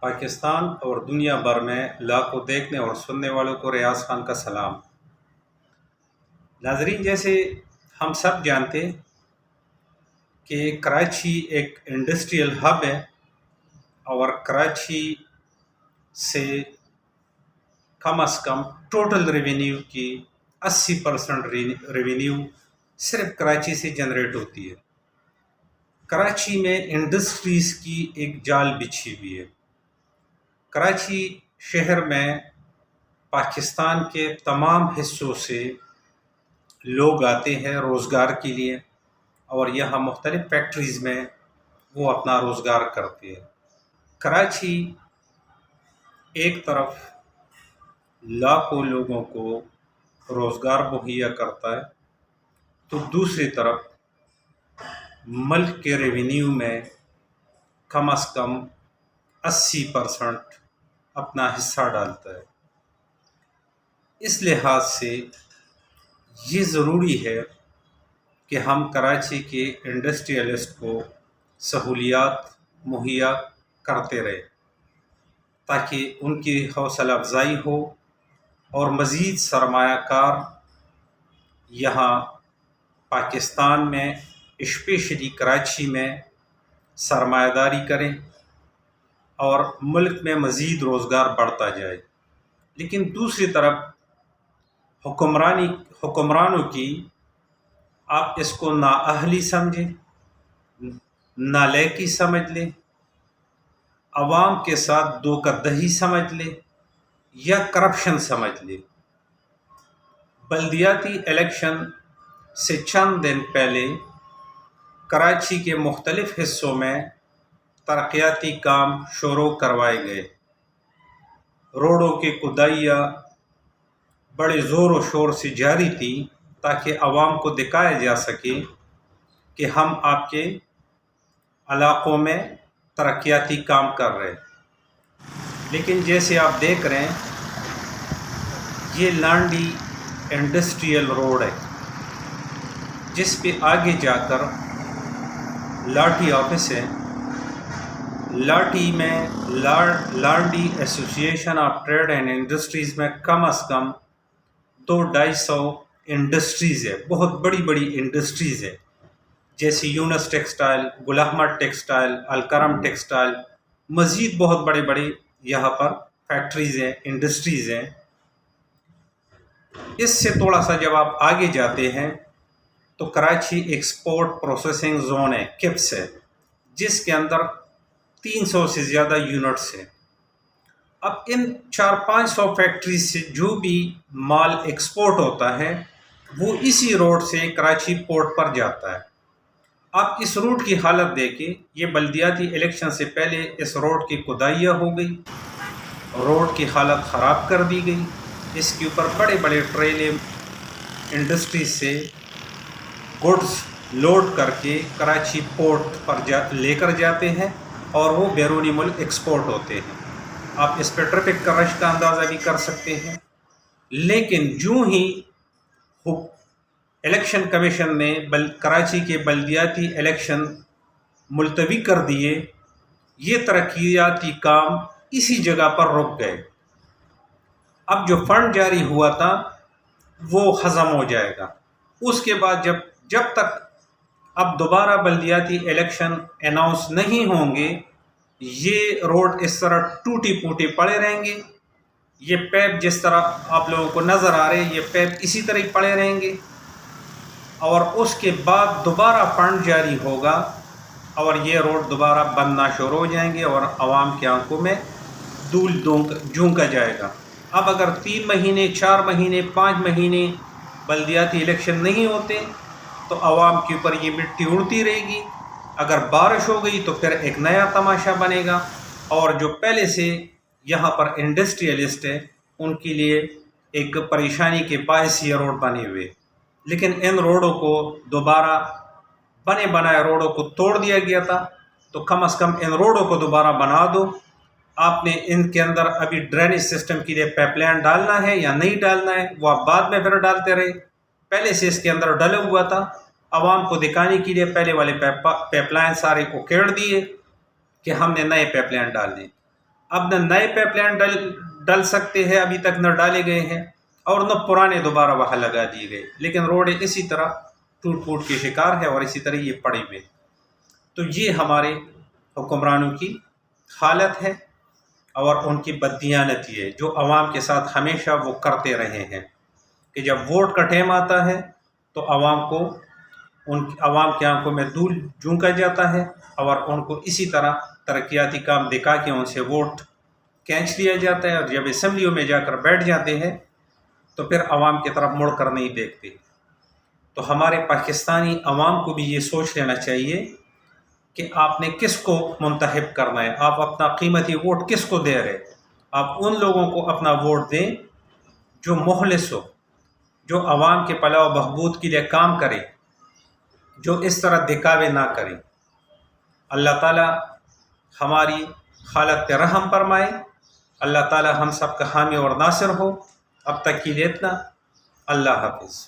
پاکستان اور دنیا بھر میں لاکھوں دیکھنے اور سننے والوں کو ریاض خان کا سلام۔ ناظرین، جیسے ہم سب جانتے کہ کراچی ایک انڈسٹریل ہب ہے اور کراچی سے کم از کم ٹوٹل ریونیو کی 80% ریونیو صرف کراچی سے جنریٹ ہوتی ہے۔ کراچی میں انڈسٹریز کی ایک جال بچھی ہوئی ہے۔ کراچی شہر میں پاکستان کے تمام حصوں سے لوگ آتے ہیں روزگار کے لیے، اور یہاں مختلف فیکٹریز میں وہ اپنا روزگار کرتے ہیں۔ کراچی ایک طرف لاکھوں لوگوں کو روزگار مہیا کرتا ہے تو دوسری طرف ملک کے ریونیو میں کم از کم 80% اپنا حصہ ڈالتا ہے۔ اس لحاظ سے یہ ضروری ہے کہ ہم کراچی کے انڈسٹریلسٹ کو سہولیات مہیا کرتے رہیں تاکہ ان کی حوصلہ افزائی ہو اور مزید سرمایہ کار یہاں پاکستان میں اسپیشلی کراچی میں سرمایہ داری کریں اور ملک میں مزید روزگار بڑھتا جائے۔ لیکن دوسری طرف حکمرانوں کی آپ اس کو نااہلی سمجھیں، نالائقی سمجھ لیں، عوام کے ساتھ دھوکہ دہی سمجھ لیں یا کرپشن سمجھ لیں۔ بلدیاتی الیکشن سے چند دن پہلے کراچی کے مختلف حصوں میں ترقیاتی کام شروع کروائے گئے۔ روڈوں کی کھدائیاں بڑے زور و شور سے جاری تھی تاکہ عوام کو دکھایا جا سکے کہ ہم آپ کے علاقوں میں ترقیاتی کام کر رہے ہیں۔ لیکن جیسے آپ دیکھ رہے ہیں یہ لانڈی انڈسٹریل روڈ ہے جس پہ آگے جا کر لاٹھی آفس ہے۔ لاٹھی میں لانڈی ایسوسی ایشن آف ٹریڈ اینڈ انڈسٹریز میں کم از کم 200-250 انڈسٹریز ہے، بہت بڑی بڑی انڈسٹریز ہے، جیسے یونس ٹیکسٹائل، گل احمد ٹیکسٹائل، الکرم ٹیکسٹائل، مزید بہت بڑے بڑے یہاں پر فیکٹریز ہیں، انڈسٹریز ہیں۔ اس سے تھوڑا سا جب آپ آگے جاتے ہیں تو کراچی ایکسپورٹ پروسیسنگ زون ہے، کپس ہے، جس کے اندر 300 سے زیادہ یونٹس ہیں۔ اب ان 400-500 فیکٹریز سے جو بھی مال ایکسپورٹ ہوتا ہے وہ اسی روڈ سے کراچی پورٹ پر جاتا ہے۔ اب اس روڈ کی حالت دیکھیں، یہ بلدیاتی الیکشن سے پہلے اس روڈ کی کھدائیاں ہو گئی، روڈ کی حالت خراب کر دی گئی، اس کے اوپر بڑے بڑے ٹریلے انڈسٹریز سے گڈز لوڈ کر کے کراچی پورٹ پر لے کر جاتے ہیں اور وہ بیرونی ملک ایکسپورٹ ہوتے ہیں۔ آپ اس پہ ٹریفک کا رش کا اندازہ بھی کر سکتے ہیں۔ لیکن جو ہی الیکشن کمیشن نے کراچی کے بلدیاتی الیکشن ملتوی کر دیے، یہ ترقیاتی کام اسی جگہ پر رک گئے۔ اب جو فنڈ جاری ہوا تھا وہ ختم ہو جائے گا۔ اس کے بعد جب تک اب دوبارہ بلدیاتی الیکشن اناؤنس نہیں ہوں گے، یہ روڈ اس طرح ٹوٹی پوٹی پڑے رہیں گے۔ یہ پیپ جس طرح آپ لوگوں کو نظر آ رہے ہیں، یہ پیپ اسی طرح پڑے رہیں گے، اور اس کے بعد دوبارہ فنڈ جاری ہوگا اور یہ روڈ دوبارہ بننا شروع ہو جائیں گے اور عوام کی آنکھوں میں دھول جھونکا جائے گا۔ اب اگر 3 مہینے، 4 مہینے، 5 مہینے بلدیاتی الیکشن نہیں ہوتے تو عوام کے اوپر یہ مٹی اڑتی رہے گی۔ اگر بارش ہو گئی تو پھر ایک نیا تماشا بنے گا، اور جو پہلے سے یہاں پر انڈسٹریلسٹ ہیں ان کے لیے ایک پریشانی کے باعث یہ روڈ بنے ہوئے۔ لیکن ان روڈوں کو دوبارہ بنے بنائے روڈوں کو توڑ دیا گیا تھا، تو کم از کم ان روڈوں کو دوبارہ بنا دو۔ آپ نے ان کے اندر ابھی ڈرینیج سسٹم کے لیے پائپ لائن ڈالنا ہے یا نہیں ڈالنا ہے، وہ آپ بعد میں پھر ڈالتے رہے۔ پہلے سے اس کے اندر ڈلا ہوا تھا، عوام کو دکھانے کے لیے پہلے والے پائپ لائن سارے کو کھیڑ دیے کہ ہم نے نئے پائپ لائن ڈال دی۔ اب نہ نئے پائپ لائن ڈل سکتے ہیں، ابھی تک نہ ڈالے گئے ہیں، اور نہ پرانے دوبارہ وہاں لگا دیے گئے، لیکن روڈیں اسی طرح ٹوٹ پھوٹ کے شکار ہے اور اسی طرح یہ پڑے ہوئے۔ تو یہ ہمارے حکمرانوں کی حالت ہے اور ان کی بددیانتی ہے جو عوام کے ساتھ ہمیشہ وہ کرتے رہے ہیں کہ جب ووٹ کا ٹائم آتا ہے تو عوام کے آنکھوں میں دھول جھونکا جاتا ہے اور ان کو اسی طرح ترقیاتی کام دکھا کے ان سے ووٹ کھینچ لیا جاتا ہے، اور جب اسمبلیوں میں جا کر بیٹھ جاتے ہیں تو پھر عوام کی طرف مڑ کر نہیں دیکھتے۔ تو ہمارے پاکستانی عوام کو بھی یہ سوچ لینا چاہیے کہ آپ نے کس کو منتخب کرنا ہے، آپ اپنا قیمتی ووٹ کس کو دے رہے۔ آپ ان لوگوں کو اپنا ووٹ دیں جو مخلص ہو، جو عوام کے فلاح و بہبود کے لیے کام کرے، جو اس طرح دکھاوے نہ کرے۔ اللہ تعالی ہماری حالت پہ رحم فرمائے، اللہ تعالی ہم سب کا حامی اور ناصر ہو۔ اب تک کے لیے اتنا، اللہ حافظ۔